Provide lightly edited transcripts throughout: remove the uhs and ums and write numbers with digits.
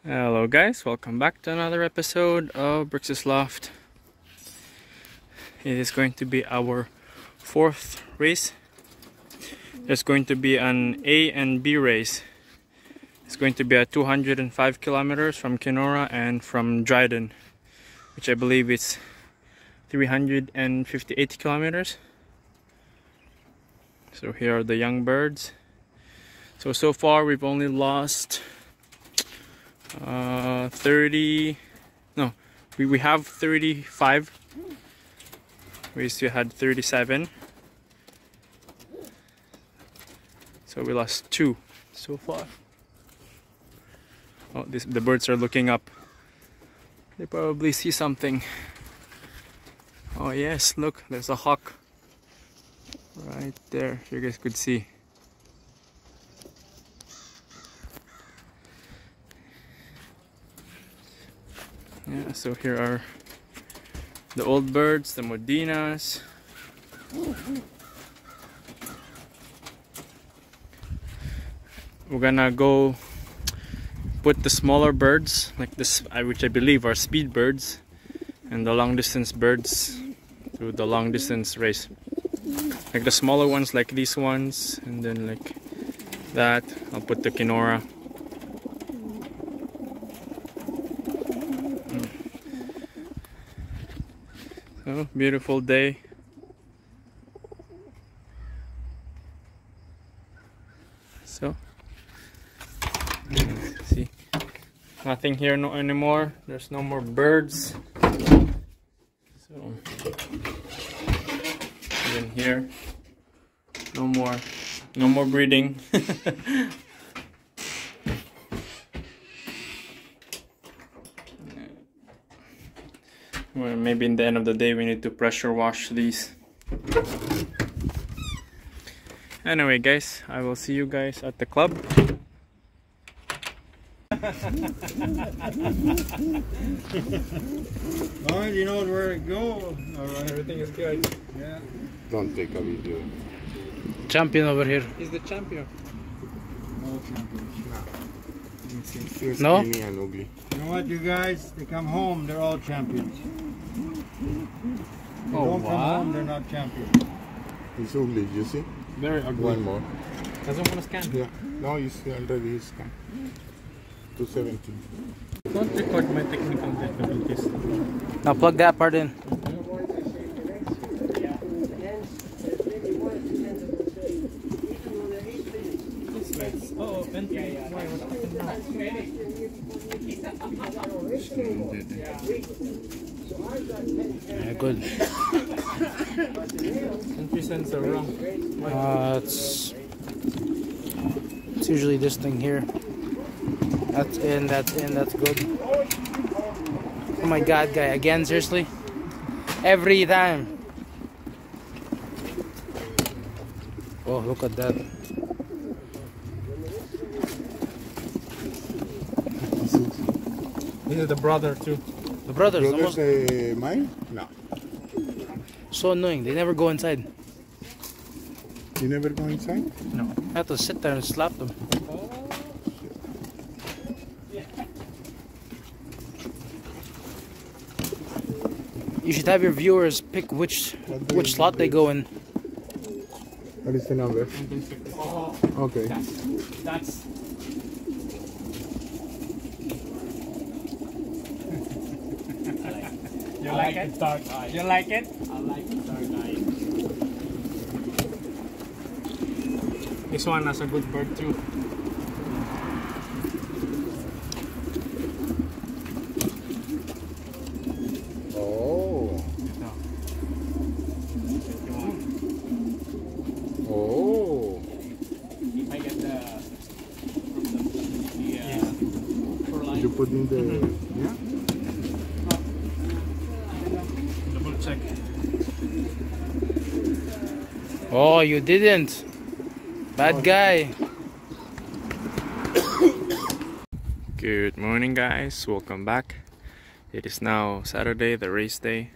Hello guys, welcome back to another episode of Brix's Loft. It is going to be our fourth race. There's going to be an A and B race. It's going to be at 205 kilometers from Kenora and from Dryden, which I believe is 358 kilometers. So here are the young birds. So far we've only lost 30, no, we have 35. We still had 37, so we lost 2 so far. Oh, the birds are looking up. They probably see something. Oh yes, look, there's a hawk right there, you guys could see. Yeah, so here are the old birds, the Modinas. We're gonna go put the smaller birds, like this, which I believe are speed birds, and the long distance birds to the long distance race. Like the smaller ones, like these ones, and then like that, I'll put the Kenora. Oh, beautiful day. So, see, nothing here anymore. There's no more birds. So, even here, no more breeding. Well, maybe in the end of the day we need to pressure wash these. Anyway guys, I will see you guys at the club. Alright, you know where to go. Alright, everything is good. Yeah. Don't take a video. Champion over here. He's the champion. No champions. You're No? skinny and ugly. You know what, you guys? They come home, they're all champions. They Oh, don't come wow. home, they're not champions. He's ugly, you see? Very ugly. One more. Doesn't want to scan. Yeah. Now you see under his scan. 270. Don't record my technical difficulties. Now plug that part in. Oh, entry. Why? What happened now? Yeah, good. Entry sensor wrong. It's usually this thing here. That's in, that's good. Oh my god, guy, again, seriously? Every time. Oh, look at that. This is the brother too. The brothers, Brothers almost mine? No. so annoying. They never go inside. You never go inside? No. I have to sit there and slap them. You should have your viewers pick which slot they go in. What is the number? Oh, Okay. that's. You like it? Dark eye. You like it? I like the dark eye. This one has a good bird too. Oh. Oh. If I get the You put in the... Yeah? double check. Oh, you didn't. Bad guy. Good morning guys, welcome back. It is now Saturday, the race day.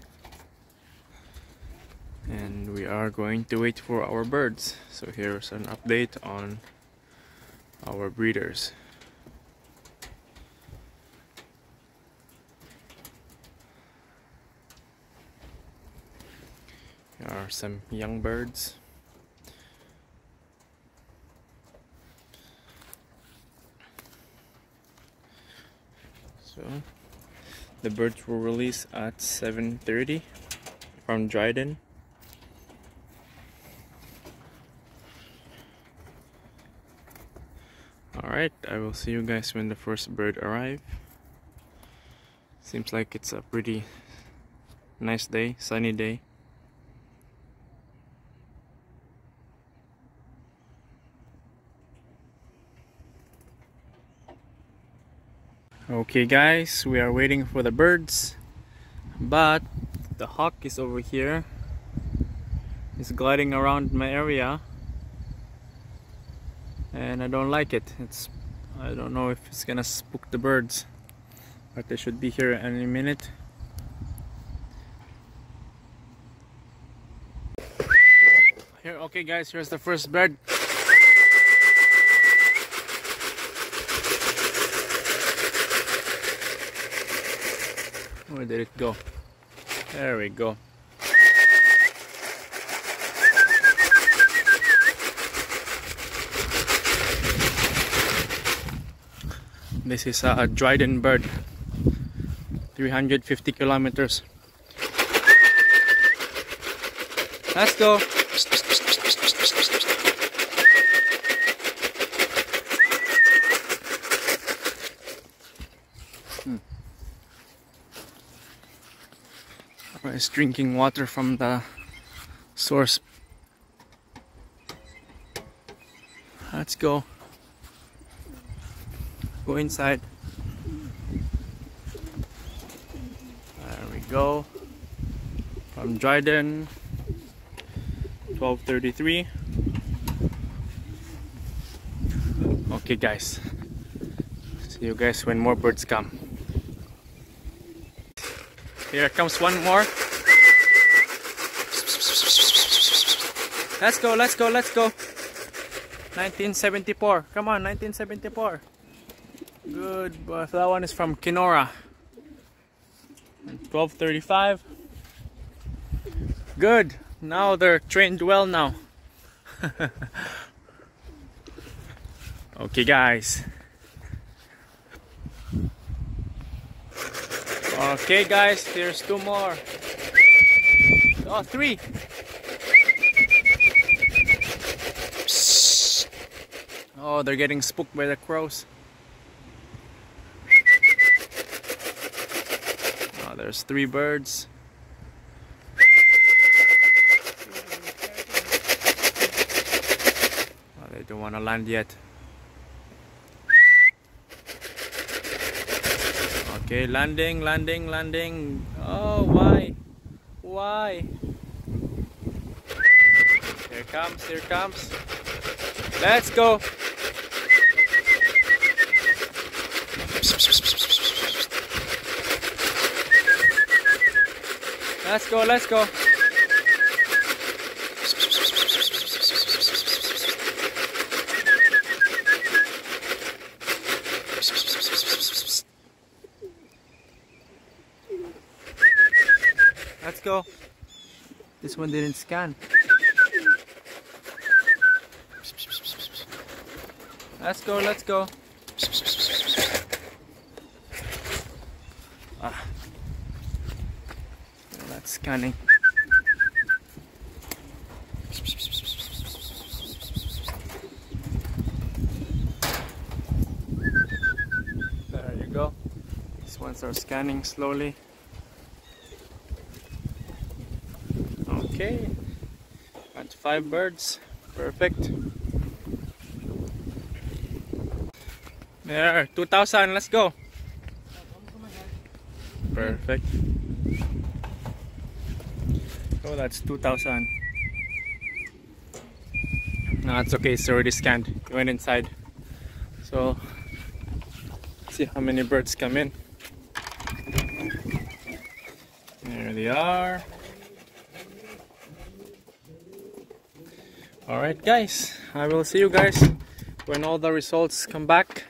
And we are going to wait for our birds. So here's an update on our breeders. There are some young birds. So the birds were released at 7:30 from Dryden. Alright, I will see you guys when the first bird arrive. Seems like it's a pretty nice day, sunny day. Okay guys, we are waiting for the birds, but the hawk is over here. It's gliding around my area and I don't like it. I don't know if it's gonna spook the birds, but they should be here any minute. Here, okay guys, here's the first bird. Where did it go? There we go. This is a Dryden bird. 350 kilometers. Let's go. It's drinking water from the source. Let's go. Go inside. There we go. From Dryden, 12:33. Okay guys, see you guys when more birds come. Here comes one more. Let's go, let's go, let's go. 1974. Come on, 1974. Good, but that one is from Kenora. 12:35. Good. Now they're trained well now. Okay guys. Okay guys, here's two more. Oh, three. Oh, they're getting spooked by the crows. Oh, there's three birds. Oh, they don't want to land yet. Okay, landing, landing, landing. Oh, why? Why? Here comes, here comes. Let's go. Let's go, let's go. Let's go. This one didn't scan. Let's go, let's go. Ah. That's scanning. There you go. These ones are scanning slowly. Okay. Got 5 birds. Perfect. There, 2,000, let's go. Perfect. Oh, that's 2,000. No, it's okay, it's already scanned. It went inside. So, see how many birds come in. There they are. Alright guys, I will see you guys when all the results come back.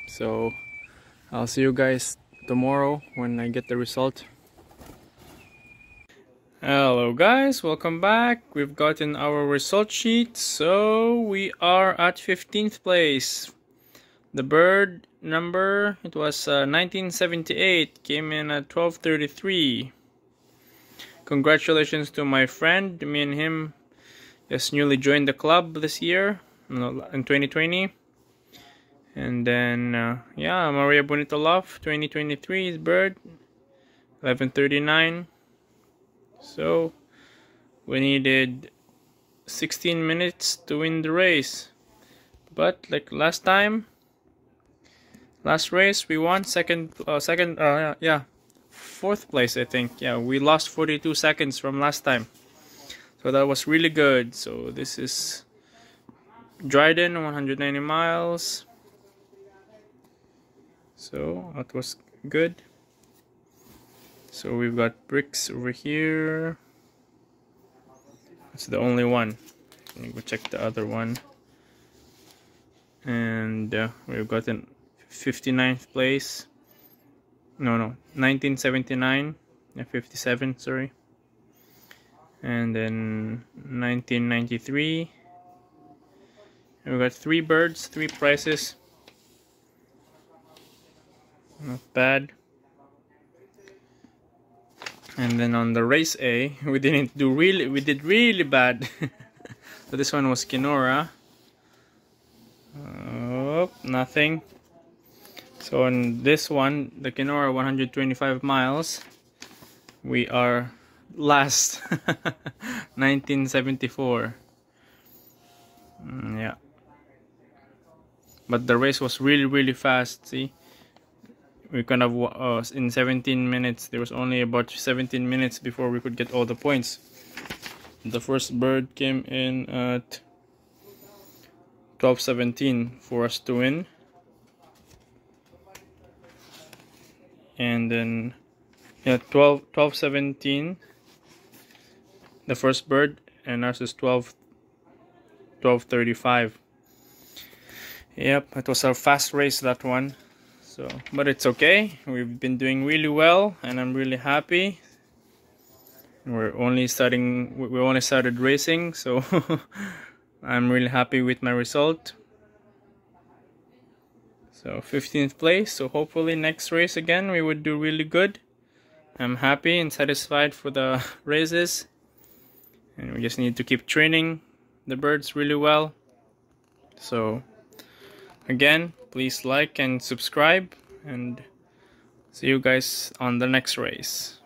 So I'll see you guys tomorrow when I get the result. Hello guys, welcome back. We've gotten our result sheet. So we are at 15th place. The bird number, it was 1978, came in at 12:33. Congratulations to my friend. Me and him just newly joined the club this year, in 2020. And then yeah, Maria Bonita Love 2023 is bird 11:39. So we needed 16 minutes to win the race, but like last race we won fourth place, I think. Yeah, we lost 42 seconds from last time, so that was really good. So this is Dryden, 190 miles. So that was good. So we've got bricks over here. That's the only one. Let me go check the other one. And we've gotten 59th place. No, 1979. 57, sorry. And then 1993. And we got 3 birds, 3 prizes. Not bad. And then on the race A, we did really bad. So this one was Kenora. Oh, nothing. So on this one, the Kenora 125 miles, we are last. 1974. Yeah. But the race was really fast, see? We kind of in 17 minutes. There was only about 17 minutes before we could get all the points. The first bird came in at 12:17 for us to win, and then yeah, 12:17 the first bird, and ours is 12:35. Yep, it was our fast race, that one. So, but it's okay. We've been doing really well, and I'm really happy. We only started racing, so I'm really happy with my result. So 15th place. So hopefully next race again we would do really good. I'm happy and satisfied for the races, and we just need to keep training the birds really well. So again, please like and subscribe, and see you guys on the next race.